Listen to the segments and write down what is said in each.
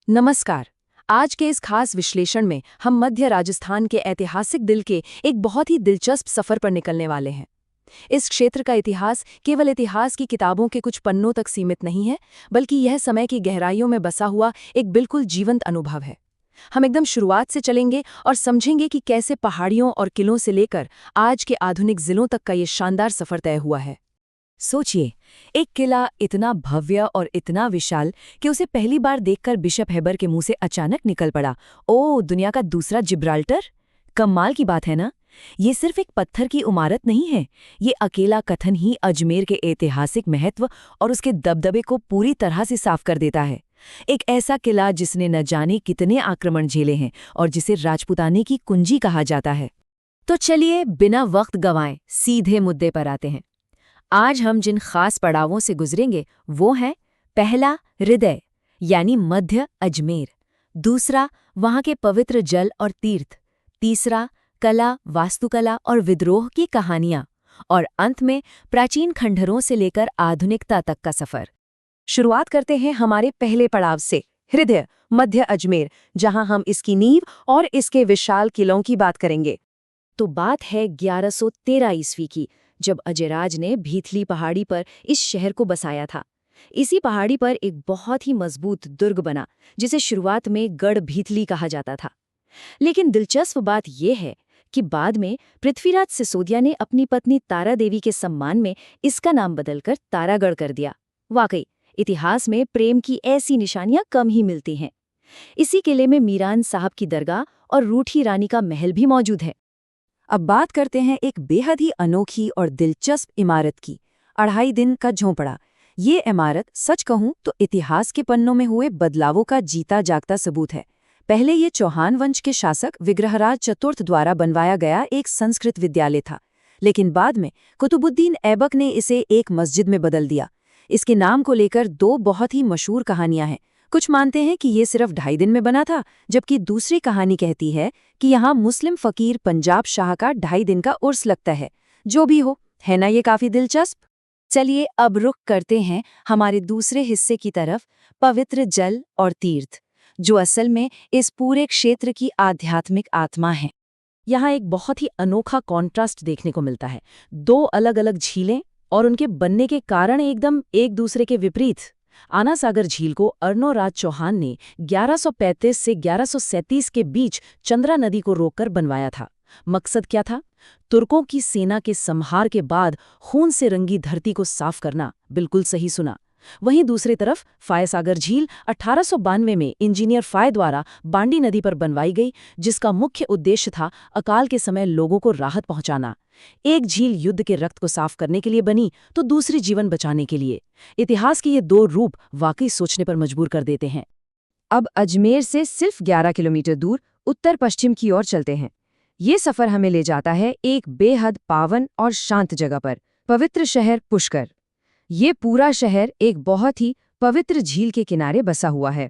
नमस्कार। आज के इस खास विश्लेषण में हम मध्य राजस्थान के ऐतिहासिक दिल के एक बहुत ही दिलचस्प सफर पर निकलने वाले हैं। इस क्षेत्र का इतिहास केवल इतिहास की किताबों के कुछ पन्नों तक सीमित नहीं है, बल्कि यह समय की गहराइयों में बसा हुआ एक बिल्कुल जीवंत अनुभव है। हम एकदम शुरुआत से चलेंगे और समझेंगे कि कैसे पहाड़ियों और किलों से लेकर आज के आधुनिक जिलों तक का ये शानदार सफर तय हुआ है। सोचिए, एक किला इतना भव्य और इतना विशाल कि उसे पहली बार देखकर बिशप हेबर के मुंह से अचानक निकल पड़ा, ओ दुनिया का दूसरा जिब्राल्टर। कमाल की बात है ना। ये सिर्फ एक पत्थर की इमारत नहीं है, ये अकेला कथन ही अजमेर के ऐतिहासिक महत्व और उसके दबदबे को पूरी तरह से साफ कर देता है। एक ऐसा किला जिसने न जाने कितने आक्रमण झेले हैं और जिसे राजपुताने की कुंजी कहा जाता है। तो चलिए बिना वक्त गंवाए सीधे मुद्दे पर आते हैं। आज हम जिन खास पड़ावों से गुजरेंगे वो हैं, पहला हृदय यानी मध्य अजमेर, दूसरा वहाँ के पवित्र जल और तीर्थ, तीसरा कला, वास्तुकला और विद्रोह की कहानियाँ, और अंत में प्राचीन खंडहरों से लेकर आधुनिकता तक का सफर। शुरुआत करते हैं हमारे पहले पड़ाव से, हृदय मध्य अजमेर, जहां हम इसकी नींव और इसके विशाल किलों की बात करेंगे। तो बात है 1113 ईस्वी की, जब अजयराज ने भीथली पहाड़ी पर इस शहर को बसाया था। इसी पहाड़ी पर एक बहुत ही मजबूत दुर्ग बना, जिसे शुरुआत में गढ़ भीथली कहा जाता था। लेकिन दिलचस्प बात यह है कि बाद में पृथ्वीराज सिसोदिया ने अपनी पत्नी तारा देवी के सम्मान में इसका नाम बदलकर तारागढ़ कर दिया। वाकई इतिहास में प्रेम की ऐसी निशानियां कम ही मिलती हैं। इसी किले में मीरान साहब की दरगाह और रूठी रानी का महल भी मौजूद है। अब बात करते हैं एक बेहद ही अनोखी और दिलचस्प इमारत की, 2.5 दिन का झोंपड़ा। ये इमारत सच कहूं तो इतिहास के पन्नों में हुए बदलावों का जीता जागता सबूत है। पहले ये चौहान वंश के शासक विग्रहराज चतुर्थ द्वारा बनवाया गया एक संस्कृत विद्यालय था, लेकिन बाद में कुतुबुद्दीन ऐबक ने इसे एक मस्जिद में बदल दिया। इसके नाम को लेकर 2 बहुत ही मशहूर कहानियां हैं। कुछ मानते हैं कि ये सिर्फ 2.5 दिन में बना था, जबकि दूसरी कहानी कहती है कि यहाँ मुस्लिम फकीर पंजाब शाह का 2.5 दिन का उर्स लगता है। जो भी हो, है ना ये काफी दिलचस्प। चलिए अब रुख करते हैं हमारे दूसरे हिस्से की तरफ, पवित्र जल और तीर्थ, जो असल में इस पूरे क्षेत्र की आध्यात्मिक आत्मा है। यहाँ एक बहुत ही अनोखा कॉन्ट्रास्ट देखने को मिलता है। 2 अलग-अलग झीलें और उनके बनने के कारण एकदम एक दूसरे के विपरीत। आना सागर झील को अर्नोराज चौहान ने 1135 से 1137 के बीच चंद्रा नदी को रोककर बनवाया था। मकसद क्या था? तुर्कों की सेना के संहार के बाद खून से रंगी धरती को साफ करना। बिल्कुल सही सुना। वहीं दूसरी तरफ फायसागर झील 1892 में इंजीनियर फाय द्वारा बांडी नदी पर बनवाई गई, जिसका मुख्य उद्देश्य था अकाल के समय लोगों को राहत पहुंचाना। एक झील युद्ध के रक्त को साफ करने के लिए बनी, तो दूसरी जीवन बचाने के लिए। इतिहास के ये 2 रूप वाकई सोचने पर मजबूर कर देते हैं। अब अजमेर से सिर्फ 11 किलोमीटर दूर उत्तर पश्चिम की ओर चलते हैं। ये सफर हमें ले जाता है एक बेहद पावन और शांत जगह पर, पवित्र शहर पुष्कर। ये पूरा शहर एक बहुत ही पवित्र झील के किनारे बसा हुआ है।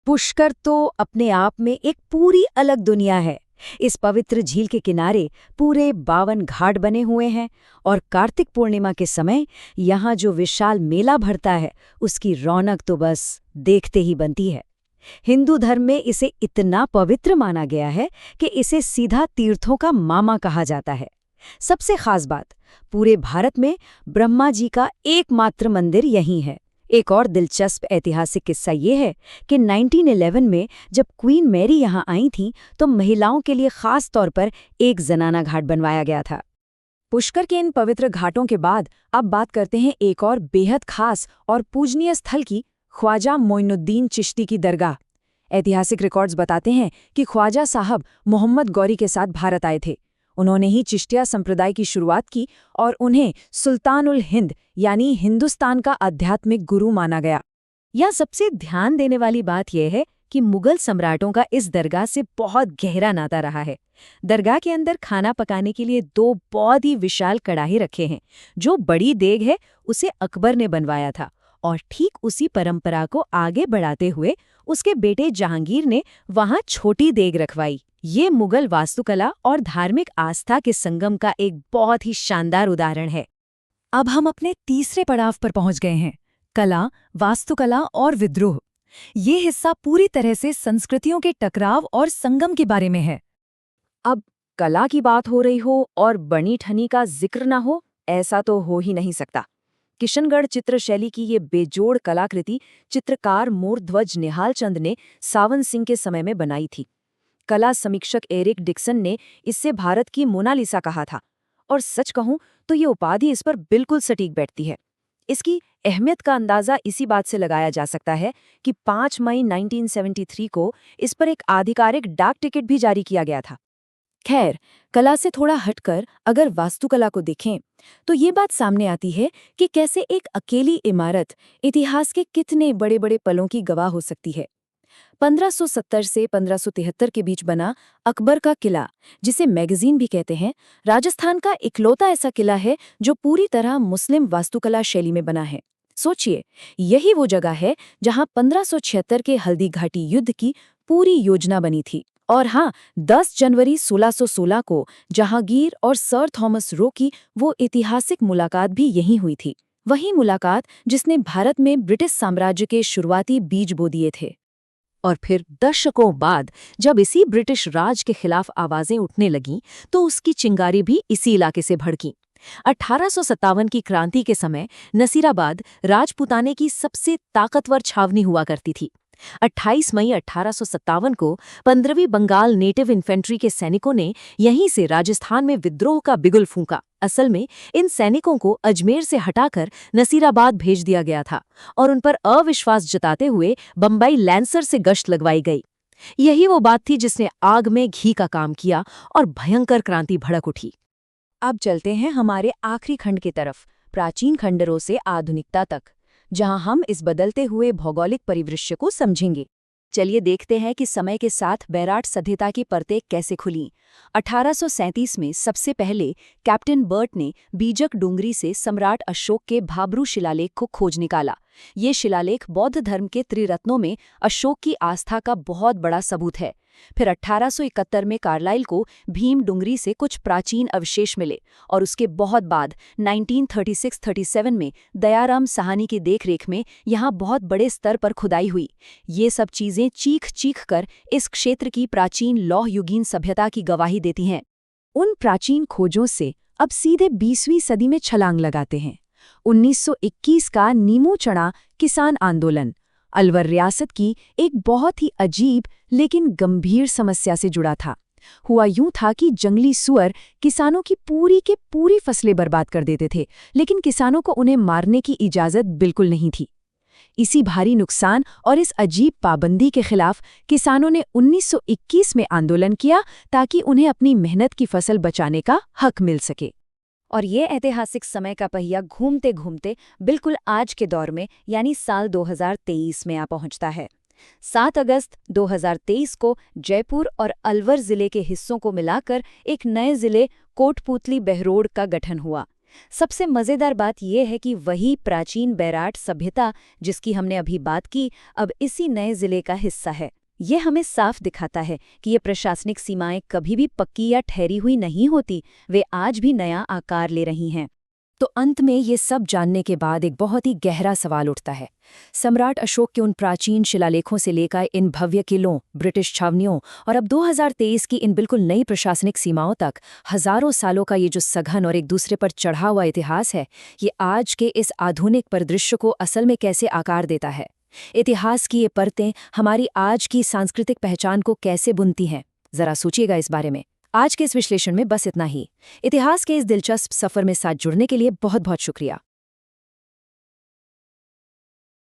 पुष्कर तो अपने आप में एक पूरी अलग दुनिया है। इस पवित्र झील के किनारे पूरे 52 घाट बने हुए हैं, और कार्तिक पूर्णिमा के समय यहाँ जो विशाल मेला भरता है, उसकी रौनक तो बस देखते ही बनती है। हिंदू धर्म में इसे इतना पवित्र माना गया है कि इसे सीधा तीर्थों का मामा कहा जाता है। सबसे खास बात, पूरे भारत में ब्रह्मा जी का एकमात्र मंदिर यहीं है। एक और दिलचस्प ऐतिहासिक किस्सा ये है कि 1911 में जब क्वीन मैरी यहाँ आई थीं, तो महिलाओं के लिए खास तौर पर एक जनाना घाट बनवाया गया था। पुष्कर के इन पवित्र घाटों के बाद अब बात करते हैं एक और बेहद खास और पूजनीय स्थल की, ख्वाजा मोइनुद्दीन चिश्ती की दरगाह। ऐतिहासिक रिकॉर्ड्स बताते हैं कि ख्वाजा साहब मोहम्मद गौरी के साथ भारत आए थे। उन्होंने ही चिश्तिया संप्रदाय की शुरुआत की और उन्हें सुल्तानुल हिंद यानी हिंदुस्तान का आध्यात्मिक गुरु माना गया। यहाँ सबसे ध्यान देने वाली बात यह है कि मुगल सम्राटों का इस दरगाह से बहुत गहरा नाता रहा है। दरगाह के अंदर खाना पकाने के लिए 2 बहुत ही विशाल कड़ाही रखे हैं। जो बड़ी देग है उसे अकबर ने बनवाया था, और ठीक उसी परंपरा को आगे बढ़ाते हुए उसके बेटे जहांगीर ने वहां छोटी देग रखवाई। ये मुगल वास्तुकला और धार्मिक आस्था के संगम का एक बहुत ही शानदार उदाहरण है। अब हम अपने तीसरे पड़ाव पर पहुंच गए हैं, कला, वास्तुकला और विद्रोह। ये हिस्सा पूरी तरह से संस्कृतियों के टकराव और संगम के बारे में है। अब कला की बात हो रही हो और बनी ठनी का जिक्र ना हो, ऐसा तो हो ही नहीं सकता। किशनगढ़ चित्र शैली की ये बेजोड़ कलाकृति चित्रकार मोरध्वज निहाल चंद ने सावन सिंह के समय में बनाई थी। कला समीक्षक एरिक डिक्सन ने इससे भारत की मोनालिसा कहा था, और सच कहूं तो ये उपाधि इस पर बिल्कुल सटीक बैठती है। इसकी अहमियत का अंदाजा इसी बात से लगाया जा सकता है कि 5 मई 1973 को इस पर एक आधिकारिक डाक टिकट भी जारी किया गया था। खैर, कला से थोड़ा हटकर अगर वास्तुकला को देखें तो ये बात सामने आती है कि कैसे एक अकेली इमारत इतिहास के कितने बड़े बड़े पलों की गवाह हो सकती है। 1570 से 1573 के बीच बना अकबर का किला, जिसे मैगजीन भी कहते हैं, राजस्थान का इकलौता ऐसा किला है जो पूरी तरह मुस्लिम वास्तुकला शैली में बना है। सोचिए, यही वो जगह है जहां 1576 के हल्दी घाटी युद्ध की पूरी योजना बनी थी। और हाँ, 10 जनवरी 1616 को जहांगीर और सर थॉमस रो की वो ऐतिहासिक मुलाकात भी यहीं हुई थी। वही मुलाकात जिसने भारत में ब्रिटिश साम्राज्य के शुरुआती बीज बो दिए थे। और फिर दशकों बाद जब इसी ब्रिटिश राज के खिलाफ आवाजें उठने लगीं, तो उसकी चिंगारी भी इसी इलाके से भड़की। 1857 की क्रांति के समय नसीराबाद राजपूताने की सबसे ताकतवर छावनी हुआ करती थी। 28 मई 1857 को 15वीं बंगाल नेटिव इन्फेंट्री के सैनिकों ने यहीं से राजस्थान में विद्रोह का बिगुल फूंका। असल में इन सैनिकों को अजमेर से हटाकर नसीराबाद भेज दिया गया था और उन पर अविश्वास जताते हुए बम्बई लैंसर से गश्त लगवाई गई। यही वो बात थी जिसने आग में घी का काम किया और भयंकर क्रांति भड़क उठी। अब चलते हैं हमारे आखिरी खंड की तरफ, प्राचीन खंडरों से आधुनिकता तक, जहां हम इस बदलते हुए भौगोलिक परिदृश्य को समझेंगे। चलिए देखते हैं कि समय के साथ बैराट सभ्यता की परतें कैसे खुलीं। 1837 में सबसे पहले कैप्टन बर्ट ने बीजक डूंगरी से सम्राट अशोक के भाब्रू शिलालेख को खोज निकाला। ये शिलालेख बौद्ध धर्म के त्रिरत्नों में अशोक की आस्था का बहुत बड़ा सबूत है। फिर 1871 में कार्लाइल को भीम डूंगरी से कुछ प्राचीन अवशेष मिले और उसके बहुत बाद 1936-37 में दयाराम साहनी की देखरेख में यहाँ बहुत बड़े स्तर पर खुदाई हुई। ये सब चीजें चीख कर इस क्षेत्र की प्राचीन लौह युगीन सभ्यता की गवाही देती हैं। उन प्राचीन खोजों से अब सीधे 20वीं सदी में छलांग लगाते हैं। 1921 का नीमू चढ़ा किसान आंदोलन अलवर रियासत की एक बहुत ही अजीब लेकिन गंभीर समस्या से जुड़ा था। हुआ यूं था कि जंगली सुअर किसानों की पूरी फसलें बर्बाद कर देते थे, लेकिन किसानों को उन्हें मारने की इजाजत बिल्कुल नहीं थी। इसी भारी नुकसान और इस अजीब पाबंदी के खिलाफ किसानों ने 1921 में आंदोलन किया ताकि उन्हें अपनी मेहनत की फसल बचाने का हक मिल सके। और ये ऐतिहासिक समय का पहिया घूमते घूमते बिल्कुल आज के दौर में यानी साल 2023 में आ पहुंचता है। 7 अगस्त 2023 को जयपुर और अलवर जिले के हिस्सों को मिलाकर एक नए जिले कोटपूतली बहरोड का गठन हुआ। सबसे मजेदार बात यह है कि वही प्राचीन बैराट सभ्यता जिसकी हमने अभी बात की, अब इसी नए जिले का हिस्सा है। ये हमें साफ दिखाता है कि ये प्रशासनिक सीमाएं कभी भी पक्की या ठहरी हुई नहीं होती, वे आज भी नया आकार ले रही हैं। तो अंत में ये सब जानने के बाद एक बहुत ही गहरा सवाल उठता है। सम्राट अशोक के उन प्राचीन शिलालेखों से लेकर इन भव्य किलों, ब्रिटिश छावनियों और अब 2023 की इन बिल्कुल नई प्रशासनिक सीमाओं तक हजारों सालों का ये जो सघन और एक दूसरे पर चढ़ा हुआ इतिहास है, ये आज के इस आधुनिक परिदृश्य को असल में कैसे आकार देता है। इतिहास की ये परतें हमारी आज की सांस्कृतिक पहचान को कैसे बुनती हैं, जरा सोचिएगा इस बारे में। आज के इस विश्लेषण में बस इतना ही। इतिहास के इस दिलचस्प सफर में साथ जुड़ने के लिए बहुत बहुत शुक्रिया।